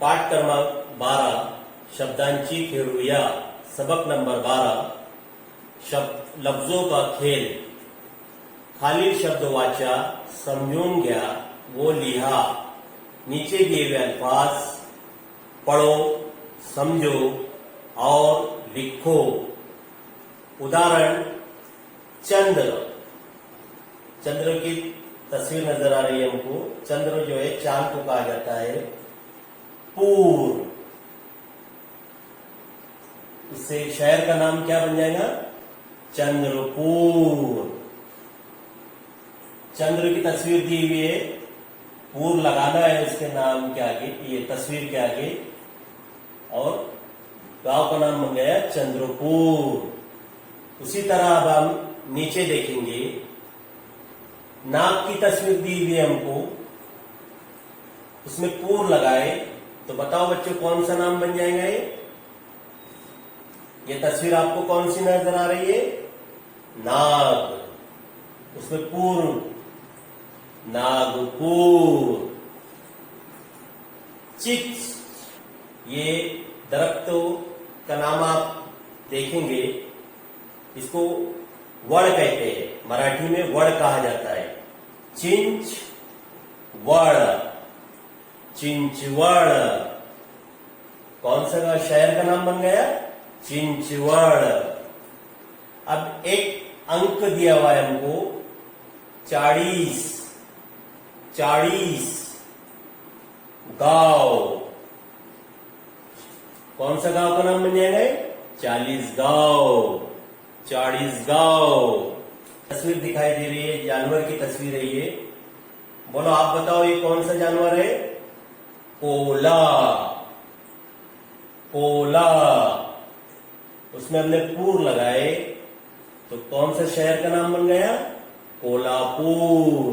पाठ क्रमांक 12 शब्दांची खेळूया. सबक नंबर 12 लफ्जों का खेल. खालील शब्द वाचा, समझून घ्या वो लिहा. नीचे दिए हुए अल्फाज पढ़ो, समझो और लिखो. उदाहरण, चंद्र. चंद्र की तस्वीर नजर आ रही है हमको. चंद्र जो है चांद को कहा जाता है. पूर, इससे शहर का नाम क्या बन जाएगा? चंद्रपुर. चंद्र की तस्वीर दी हुई है, पूर लगाना है उसके नाम के आगे, ये तस्वीर के आगे, और गांव का नाम बन गया चंद्रपुर. उसी तरह अब हम नीचे देखेंगे. नाक की तस्वीर दी हुई है हमको, उसमें पूर लगाए तो बताओ बच्चों कौन सा नाम बन जाएगा? ये तस्वीर आपको कौन सी नजर आ रही है? नाग. उसमें पूर, नागपुर. चिच, ये दरख्तों का नाम आप देखेंगे, इसको वड़ कहते हैं. मराठी में वड़ कहा जाता है. चिंच वड़, चिंचवड़. कौन सा शहर का नाम बन गया? चिंचवड़. अब एक अंक दिया हुआ है हमको 40. 40 गांव. कौन सा गांव का नाम बन जाएगा? 40 गांव. 40 गांव. तस्वीर दिखाई दे रही है, जानवर की तस्वीर है ये. बोलो, आप बताओ ये कौन सा जानवर है? कोला. कोला. उसमें हमने पूर लगाए तो कौन सा शहर का नाम बन गया? कोल्हापुर.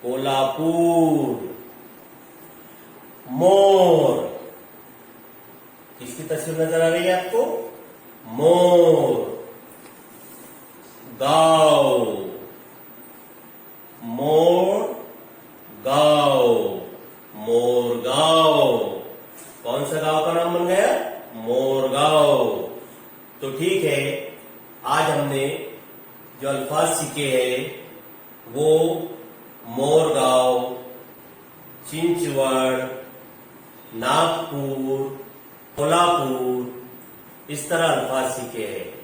कोल्हापुर. मोर. किसकी तस्वीर नजर आ रही है आपको? मोर. गांव. मोर गांव. मोरगांव. कौन सा गांव का नाम बन गया? मोरगांव. तो ठीक है, आज हमने जो अल्फाज सीखे हैं वो मोरगांव, चिंचवड़, नागपुर, कोल्हापुर, इस तरह अल्फाज सीखे हैं.